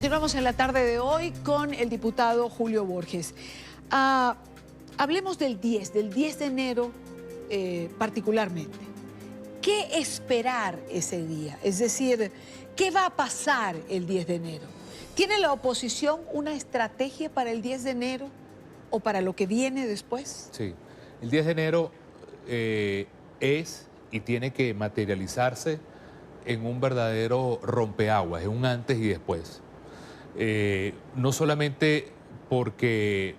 Continuamos en la tarde de hoy con el diputado Julio Borges. Hablemos del 10 de enero particularmente. ¿Qué esperar ese día? Es decir, ¿qué va a pasar el 10 de enero? ¿Tiene la oposición una estrategia para el 10 de enero o para lo que viene después? Sí, el 10 de enero es y tiene que materializarse en un verdadero rompeaguas, en un antes y después. No solamente porque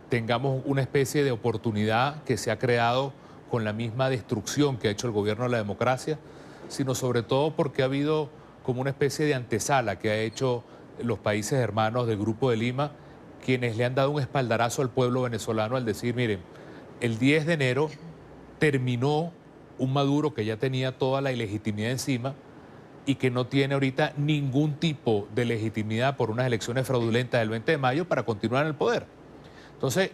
tengamos una especie de oportunidad que se ha creado con la misma destrucción que ha hecho el gobierno de la democracia, sino sobre todo porque ha habido como una especie de antesala que ha hecho los países hermanos del Grupo de Lima, quienes le han dado un espaldarazo al pueblo venezolano al decir, miren, el 10 de enero terminó un Maduro que ya tenía toda la ilegitimidad encima y que no tiene ahorita ningún tipo de legitimidad por unas elecciones fraudulentas del 20 de mayo para continuar en el poder. Entonces,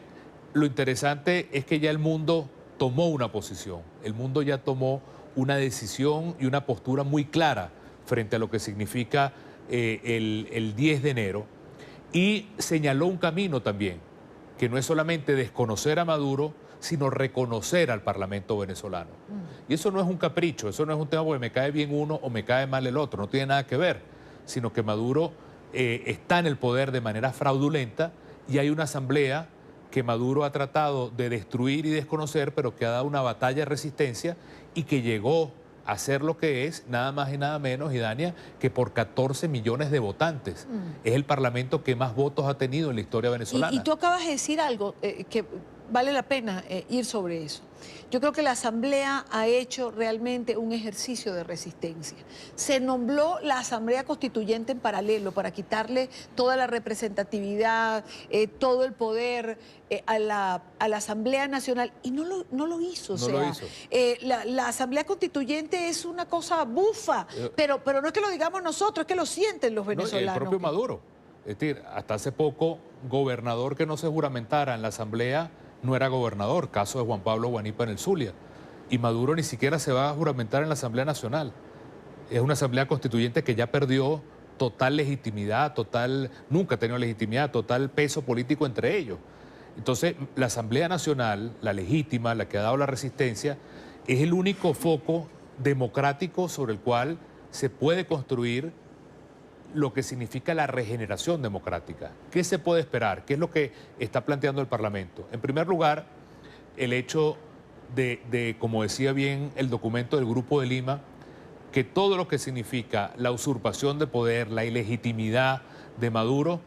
lo interesante es que ya el mundo tomó una posición, el mundo ya tomó una decisión y una postura muy clara frente a lo que significa el 10 de enero y señaló un camino también, que no es solamente desconocer a Maduro, sino reconocer al Parlamento venezolano. Y eso no es un capricho, eso no es un tema porque me cae bien uno o me cae mal el otro, no tiene nada que ver, sino que Maduro está en el poder de manera fraudulenta y hay una asamblea que Maduro ha tratado de destruir y desconocer, pero que ha dado una batalla de resistencia y que llegó a ser lo que es, nada más y nada menos, Idania, que por 14 millones de votantes. Es el parlamento que más votos ha tenido en la historia venezolana. Y tú acabas de decir algo que vale la pena ir sobre eso. Yo creo que la Asamblea ha hecho realmente un ejercicio de resistencia. Se nombró la Asamblea Constituyente en paralelo para quitarle toda la representatividad, todo el poder a la Asamblea Nacional y no lo hizo. La Asamblea Constituyente es una cosa bufa, pero no es que lo digamos nosotros, es que lo sienten los venezolanos. El propio Maduro. Es decir, hasta hace poco, gobernador que no se juramentara en la Asamblea no era gobernador, caso de Juan Pablo Guanipa en el Zulia. Y Maduro ni siquiera se va a juramentar en la Asamblea Nacional. Es una Asamblea Constituyente que ya perdió total legitimidad, nunca ha tenido legitimidad, total peso político entre ellos. Entonces, la Asamblea Nacional, la legítima, la que ha dado la resistencia, es el único foco democrático sobre el cual se puede construir lo que significa la regeneración democrática. ¿Qué se puede esperar? ¿Qué es lo que está planteando el Parlamento? En primer lugar, el hecho de, como decía bien el documento del Grupo de Lima, que todo lo que significa la usurpación de poder, la ilegitimidad de Maduro,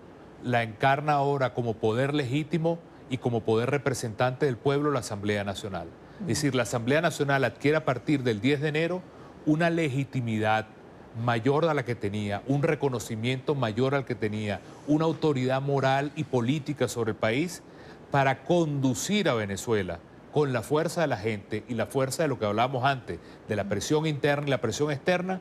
la encarna ahora como poder legítimo y como poder representante del pueblo la Asamblea Nacional. Es decir, la Asamblea Nacional adquiere a partir del 10 de enero una legitimidad mayor a la que tenía, un reconocimiento mayor al que tenía, una autoridad moral y política sobre el país para conducir a Venezuela con la fuerza de la gente y la fuerza de lo que hablábamos antes, de la presión interna y la presión externa,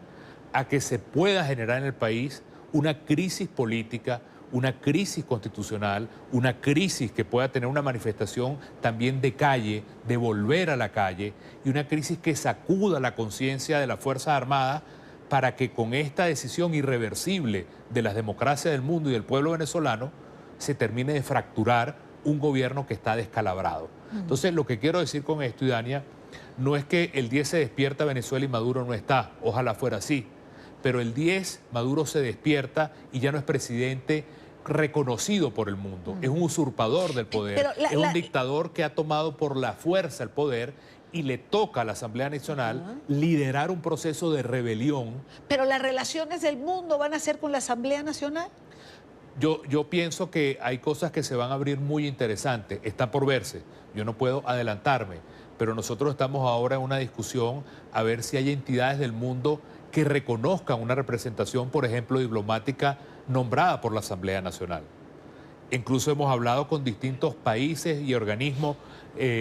a que se pueda generar en el país una crisis política, una crisis constitucional, una crisis que pueda tener una manifestación también de calle, de volver a la calle, y una crisis que sacuda la conciencia de las Fuerzas Armadas para que con esta decisión irreversible de las democracias del mundo y del pueblo venezolano se termine de fracturar un gobierno que está descalabrado. Entonces, lo que quiero decir con esto, Idania, no es que el 10 se despierta Venezuela y Maduro no está, ojalá fuera así, pero el 10 Maduro se despierta y ya no es presidente reconocido por el mundo, es un usurpador del poder, es un dictador que ha tomado por la fuerza el poder y le toca a la Asamblea Nacional liderar un proceso de rebelión. ¿Pero las relaciones del mundo van a ser con la Asamblea Nacional? Yo pienso que hay cosas que se van a abrir muy interesantes, está por verse, yo no puedo adelantarme, pero nosotros estamos ahora en una discusión a ver si hay entidades del mundo que reconozcan una representación, por ejemplo, diplomática nombrada por la Asamblea Nacional. Incluso hemos hablado con distintos países y organismos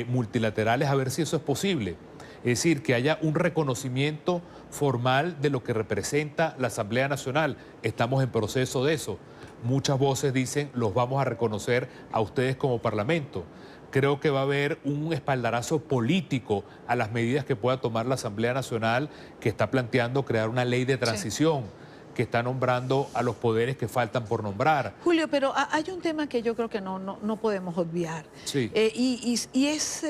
multilaterales a ver si eso es posible. Es decir, que haya un reconocimiento formal de lo que representa la Asamblea Nacional. Estamos en proceso de eso. Muchas voces dicen, los vamos a reconocer a ustedes como Parlamento. Creo que va a haber un espaldarazo político a las medidas que pueda tomar la Asamblea Nacional, que está planteando crear una ley de transición. que está nombrando a los poderes que faltan por nombrar. Julio, pero hay un tema que yo creo que no podemos obviar. Sí. Y es,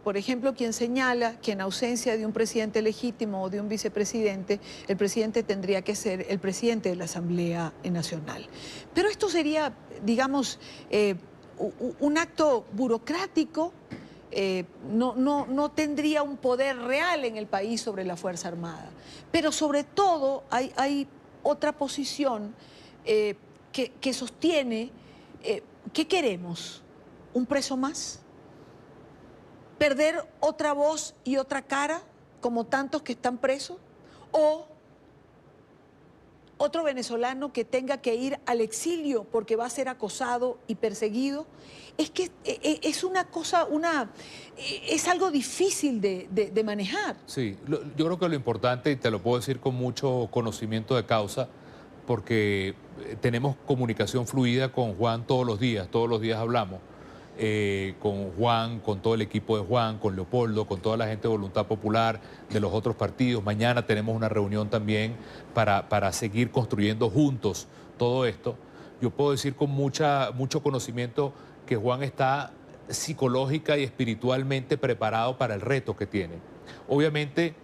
por ejemplo, quien señala que en ausencia de un presidente legítimo o de un vicepresidente, el presidente tendría que ser el presidente de la Asamblea Nacional. Pero esto sería, digamos, un acto burocrático. No tendría un poder real en el país sobre la Fuerza Armada. Pero sobre todo hay otra posición que sostiene, ¿qué queremos? ¿Un preso más? ¿Perder otra voz y otra cara como tantos que están presos? ¿O otro venezolano que tenga que ir al exilio porque va a ser acosado y perseguido? Es que es una cosa, es algo difícil de manejar. Sí, yo creo que lo importante, y te lo puedo decir con mucho conocimiento de causa, porque tenemos comunicación fluida con Juan todos los días hablamos. Con Juan, con todo el equipo de Juan, con Leopoldo, con toda la gente de Voluntad Popular, de los otros partidos. Mañana tenemos una reunión también para seguir construyendo juntos todo esto. Yo puedo decir con mucho conocimiento que Juan está psicológica y espiritualmente preparado para el reto que tiene. Obviamente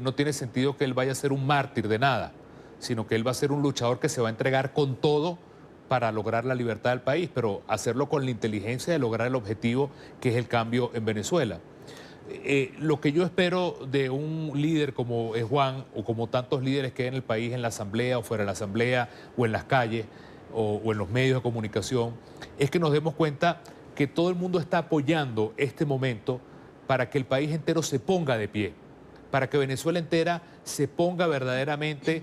no tiene sentido que él vaya a ser un mártir de nada, sino que él va a ser un luchador que se va a entregar con todo para lograr la libertad del país, pero hacerlo con la inteligencia de lograr el objetivo que es el cambio en Venezuela. Lo que yo espero de un líder como es Juan, o como tantos líderes que hay en el país, en la asamblea o fuera de la asamblea, o en las calles, o en los medios de comunicación, es que nos demos cuenta que todo el mundo está apoyando este momento para que el país entero se ponga de pie, para que Venezuela entera se ponga verdaderamente,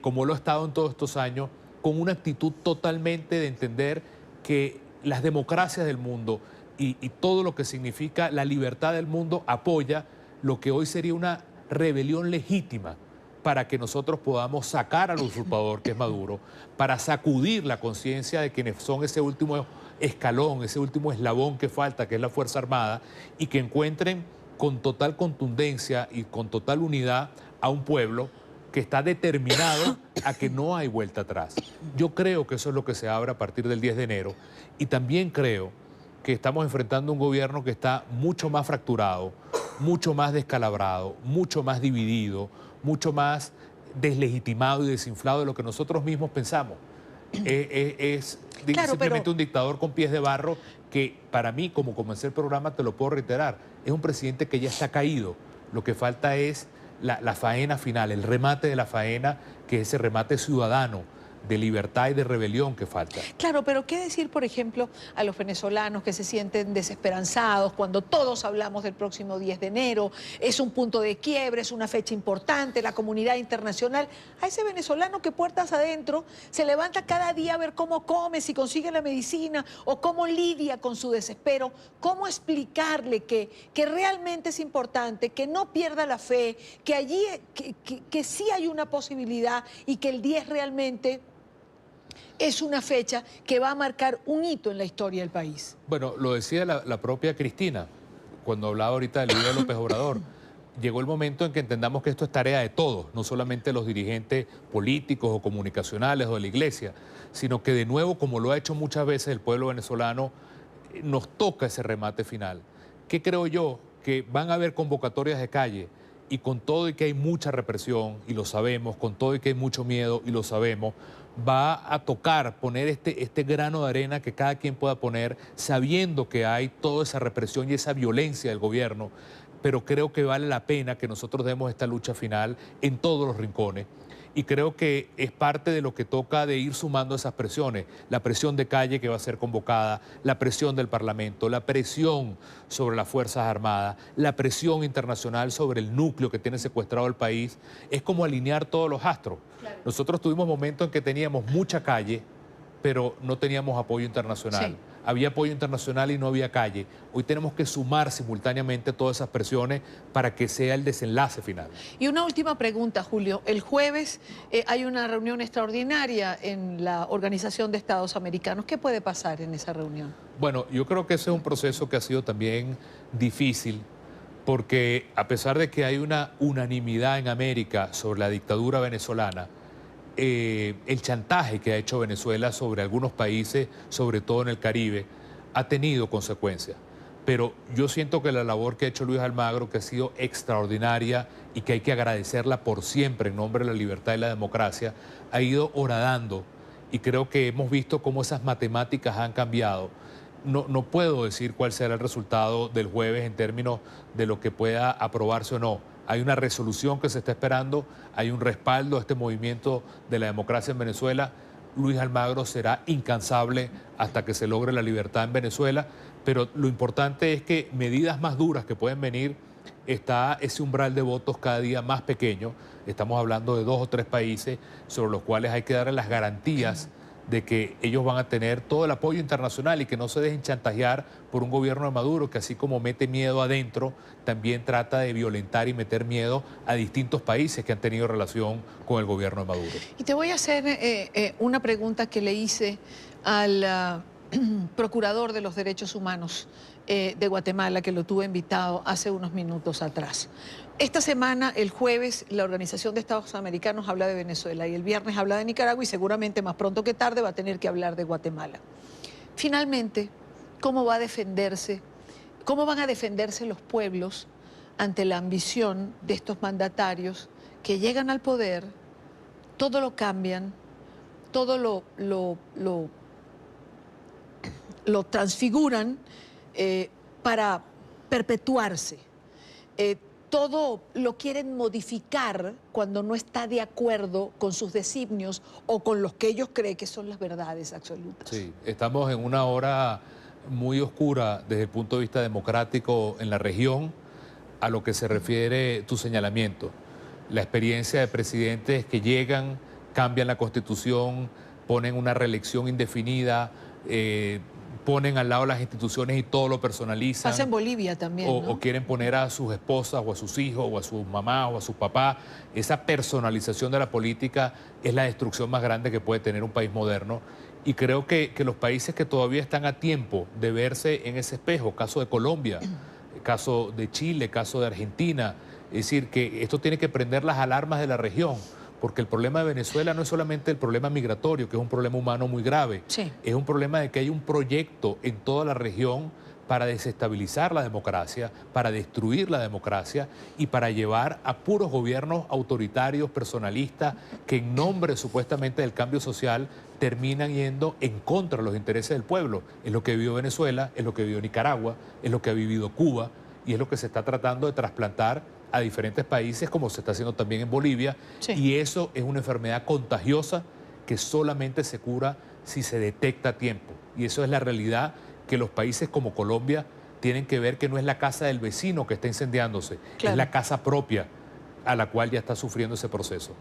como lo ha estado en todos estos años, con una actitud totalmente de entender que las democracias del mundo y todo lo que significa la libertad del mundo apoya lo que hoy sería una rebelión legítima para que nosotros podamos sacar al usurpador que es Maduro, para sacudir la conciencia de quienes son ese último escalón, ese último eslabón que falta, que es la Fuerza Armada, y que encuentren con total contundencia y con total unidad a un pueblo que está determinado a que no hay vuelta atrás. Yo creo que eso es lo que se abre a partir del 10 de enero y también creo que estamos enfrentando un gobierno que está mucho más fracturado, mucho más descalabrado, mucho más dividido, mucho más deslegitimado y desinflado de lo que nosotros mismos pensamos. Es Claro, simplemente pero un dictador con pies de barro que para mí, como comencé el programa, te lo puedo reiterar, es un presidente que ya está caído. Lo que falta es la faena final, el remate de la faena, que es ese remate ciudadano de libertad y de rebelión que falta. Claro, pero ¿qué decir, por ejemplo, a los venezolanos que se sienten desesperanzados cuando todos hablamos del próximo 10 de enero? Es un punto de quiebre, es una fecha importante, la comunidad internacional. A ese venezolano que puertas adentro se levanta cada día a ver cómo come, si consigue la medicina o cómo lidia con su desespero, cómo explicarle que realmente es importante, que no pierda la fe, que allí que sí hay una posibilidad y que el 10 realmente es una fecha que va a marcar un hito en la historia del país. Bueno, lo decía la propia Cristina, cuando hablaba ahorita del líder López Obrador. Llegó el momento en que entendamos que esto es tarea de todos, no solamente de los dirigentes políticos o comunicacionales o de la iglesia, sino que de nuevo, como lo ha hecho muchas veces el pueblo venezolano, nos toca ese remate final. ¿Qué creo yo? Que van a haber convocatorias de calle y con todo y que hay mucha represión, y lo sabemos, con todo y que hay mucho miedo, y lo sabemos, va a tocar poner este grano de arena que cada quien pueda poner, sabiendo que hay toda esa represión y esa violencia del gobierno, pero creo que vale la pena que nosotros demos esta lucha final en todos los rincones. Y creo que es parte de lo que toca de ir sumando esas presiones, la presión de calle que va a ser convocada, la presión del Parlamento, la presión sobre las Fuerzas Armadas, la presión internacional sobre el núcleo que tiene secuestrado el país. Es como alinear todos los astros. Claro. Nosotros tuvimos momentos en que teníamos mucha calle, pero no teníamos apoyo internacional. Sí. Había apoyo internacional y no había calle. Hoy tenemos que sumar simultáneamente todas esas presiones para que sea el desenlace final. Y una última pregunta, Julio. El jueves hay una reunión extraordinaria en la Organización de Estados Americanos. ¿Qué puede pasar en esa reunión? Bueno, yo creo que ese es un proceso que ha sido también difícil, porque a pesar de que hay una unanimidad en América sobre la dictadura venezolana, el chantaje que ha hecho Venezuela sobre algunos países, sobre todo en el Caribe, ha tenido consecuencias. Pero yo siento que la labor que ha hecho Luis Almagro, que ha sido extraordinaria y que hay que agradecerla por siempre en nombre de la libertad y la democracia, ha ido horadando y creo que hemos visto cómo esas matemáticas han cambiado. No puedo decir cuál será el resultado del jueves en términos de lo que pueda aprobarse o no. Hay una resolución que se está esperando, hay un respaldo a este movimiento de la democracia en Venezuela. Luis Almagro será incansable hasta que se logre la libertad en Venezuela, pero lo importante es que medidas más duras que pueden venir, está ese umbral de votos cada día más pequeño. Estamos hablando de 2 o 3 países sobre los cuales hay que darle las garantías de que ellos van a tener todo el apoyo internacional y que no se dejen chantajear por un gobierno de Maduro que, así como mete miedo adentro, también trata de violentar y meter miedo a distintos países que han tenido relación con el gobierno de Maduro. Y te voy a hacer una pregunta que le hice al procurador de los derechos humanos de Guatemala, que lo tuve invitado hace unos minutos atrás. Esta semana, el jueves, la Organización de Estados Americanos habla de Venezuela y el viernes habla de Nicaragua y seguramente más pronto que tarde va a tener que hablar de Guatemala. Finalmente, ¿cómo va a defenderse? ¿Cómo van a defenderse los pueblos ante la ambición de estos mandatarios que llegan al poder, todo lo cambian, todo lo transfiguran para perpetuarse? Todo lo quieren modificar cuando no está de acuerdo con sus designios o con los que ellos creen que son las verdades absolutas. Sí, estamos en una hora muy oscura desde el punto de vista democrático en la región a lo que se refiere tu señalamiento. La experiencia de presidentes que llegan, cambian la Constitución, ponen una reelección indefinida, ponen al lado las instituciones y todo lo personalizan. Pasa en Bolivia también, ¿no? O quieren poner a sus esposas o a sus hijos o a sus mamás o a sus papás. Esa personalización de la política es la destrucción más grande que puede tener un país moderno. Y creo que los países que todavía están a tiempo de verse en ese espejo, caso de Colombia, caso de Chile, caso de Argentina, es decir, que esto tiene que prender las alarmas de la región. Porque el problema de Venezuela no es solamente el problema migratorio, que es un problema humano muy grave. Sí. Es un problema de que hay un proyecto en toda la región para desestabilizar la democracia, para destruir la democracia y para llevar a puros gobiernos autoritarios, personalistas, que en nombre supuestamente del cambio social terminan yendo en contra de los intereses del pueblo. Es lo que vivió Venezuela, es lo que vivió Nicaragua, es lo que ha vivido Cuba y es lo que se está tratando de trasplantar a diferentes países, como se está haciendo también en Bolivia. Sí. Y eso es una enfermedad contagiosa que solamente se cura si se detecta a tiempo. Y eso es la realidad que los países como Colombia tienen que ver, que no es la casa del vecino que está incendiándose, claro, es la casa propia a la cual ya está sufriendo ese proceso.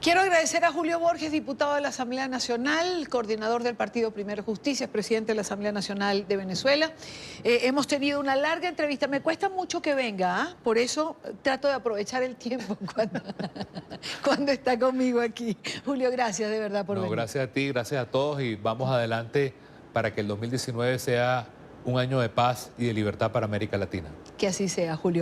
Quiero agradecer a Julio Borges, diputado de la Asamblea Nacional, coordinador del Partido Primero Justicia, presidente de la Asamblea Nacional de Venezuela. Hemos tenido una larga entrevista. Me cuesta mucho que venga, ¿eh? Por eso trato de aprovechar el tiempo cuando está conmigo aquí. Julio, gracias de verdad por venir. Gracias a ti, gracias a todos y vamos adelante para que el 2019 sea un año de paz y de libertad para América Latina. Que así sea, Julio.